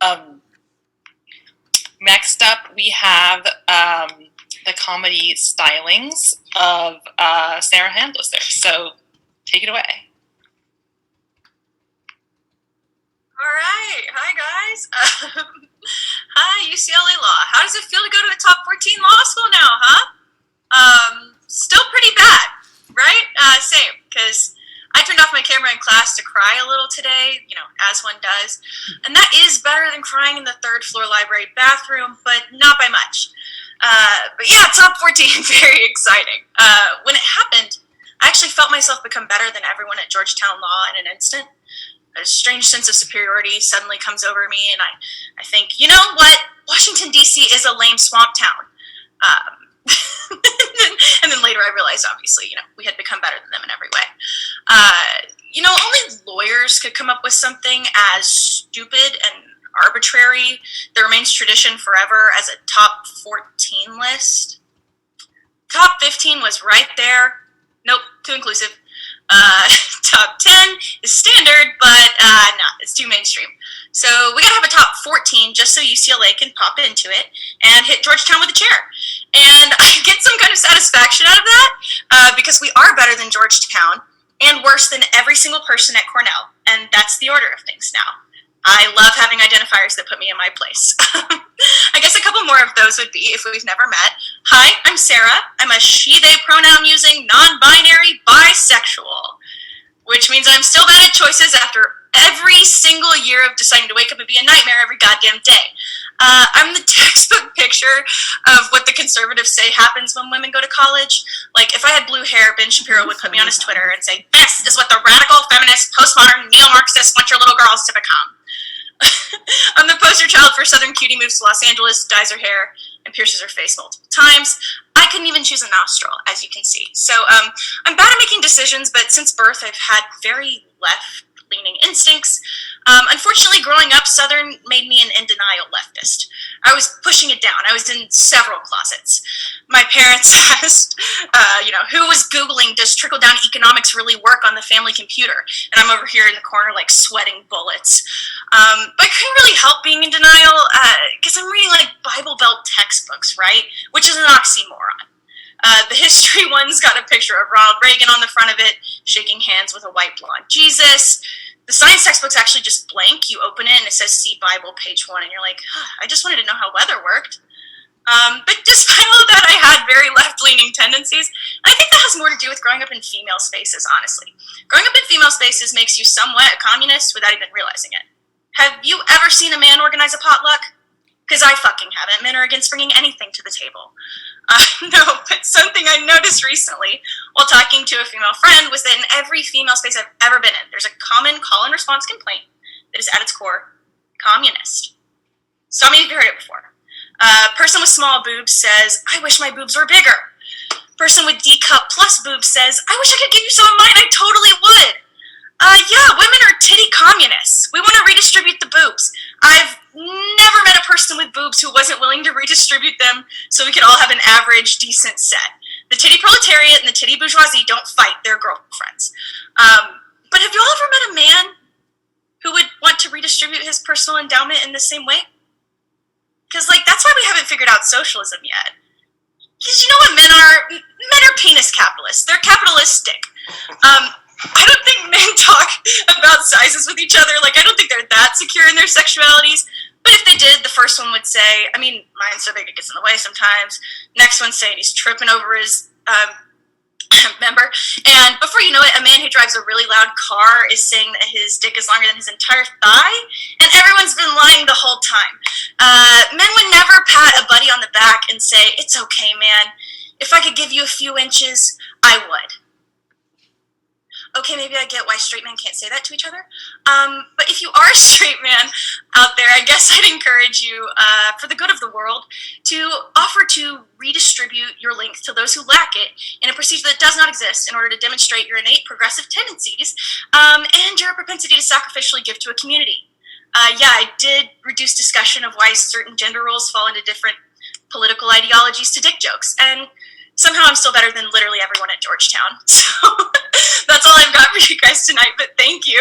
Um, Next up, we have the comedy stylings of Sarah Handlisser. So take it away. All right. Hi, guys. Hi, UCLA Law. How does it feel to go to the top 14 law school now, huh? Still pretty bad, right? Same, because I turned off my camera in class to cry a little today, as one does. And that is better than crying in the third floor library bathroom, but not by much. But yeah, top 14, very exciting. When it happened, I actually felt myself become better than everyone at Georgetown Law in an instant. A strange sense of superiority suddenly comes over me, and I think, you know what? Washington, D.C. is a lame swamp town. And then later I realized, obviously, we had become better than them in every way. Only lawyers could come up with something as stupid and arbitrary that remains tradition forever as a top 14 list. Top 15 was right there. Nope, too inclusive. Top 10 is standard, but no, it's too mainstream. So we gotta have a top 14 just so UCLA can pop into it and hit Georgetown with a chair. And I get some kind of satisfaction out of that because we are better than Georgetown and worse than every single person at Cornell. And that's the order of things now. I love having identifiers that put me in my place. I guess a couple more of those would be, if we've never met, hi, I'm Sarah. I'm a she-they pronoun using, non-binary, bisexual. Which means I'm still bad at choices after every single year of deciding to wake up and be a nightmare every goddamn day. I'm the textbook picture of what the conservatives say happens when women go to college. Like, if I had blue hair, Ben Shapiro would put me on his Twitter and say, "This is what the radical, feminist, postmodern, neo-Marxists want your little girls to become." I'm the poster child for Southern cutie moves to Los Angeles, dyes her hair, and pierces her face multiple times. I couldn't even choose a nostril, as you can see. So I'm bad at making decisions, but since birth I've had very left-leaning instincts. Unfortunately, growing up, Southern made me an in-denial leftist. I was pushing it down. I was in several closets. My parents asked, who was Googling, does trickle-down economics really work on the family computer? And I'm over here in the corner, like, sweating bullets. But I couldn't really help being in denial because I'm reading, like, Bible Belt textbooks, right? Which is an oxymoron. The history one's got a picture of Ronald Reagan on the front of it, shaking hands with a white blonde Jesus. The science textbook's actually just blank. You open it and it says see Bible, page 1, and you're like, I just wanted to know how weather worked. But despite all of that, I had very left-leaning tendencies. And I think that has more to do with growing up in female spaces, honestly. Growing up in female spaces makes you somewhat a communist without even realizing it. Have you ever seen a man organize a potluck? Because I fucking haven't. Men are against bringing anything to the table. No, but something I noticed recently while talking to a female friend was that in every female space I've ever been in, there's a common call-and-response complaint that is at its core communist. So I mean, you've heard it before. Person with small boobs says, I wish my boobs were bigger. Person with D-cup plus boobs says, I wish I could give you some of mine, I totally would. Yeah, women are titty communists. We want to redistribute the boobs. I've never met a person with boobs who wasn't willing to redistribute them so we could all have an average, decent set. The titty proletariat and the titty bourgeoisie don't fight, they're girlfriends. But have you all ever met a man who would want to redistribute his personal endowment in the same way? Because, that's why we haven't figured out socialism yet. Because you know what men are? Men are penis capitalists. They're capitalistic. I don't think men talk about sizes with each other. I don't think they're that secure in their sexualities. But if they did, the first one would say, mine's so big it gets in the way sometimes. Next one saying he's tripping over his member. And before you know it, a man who drives a really loud car is saying that his dick is longer than his entire thigh. And everyone's been lying the whole time. Men would never pat a buddy on the back and say, it's okay, man. If I could give you a few inches, I would. Okay, maybe I get why straight men can't say that to each other. But if you are a straight man out there, I guess I'd encourage you, for the good of the world, to offer to redistribute your length to those who lack it in a procedure that does not exist in order to demonstrate your innate progressive tendencies and your propensity to sacrificially give to a community. Yeah, I did reduce discussion of why certain gender roles fall into different political ideologies to dick jokes, and somehow I'm still better than literally everyone at Georgetown. So that's all I've got for you guys tonight, but thank you.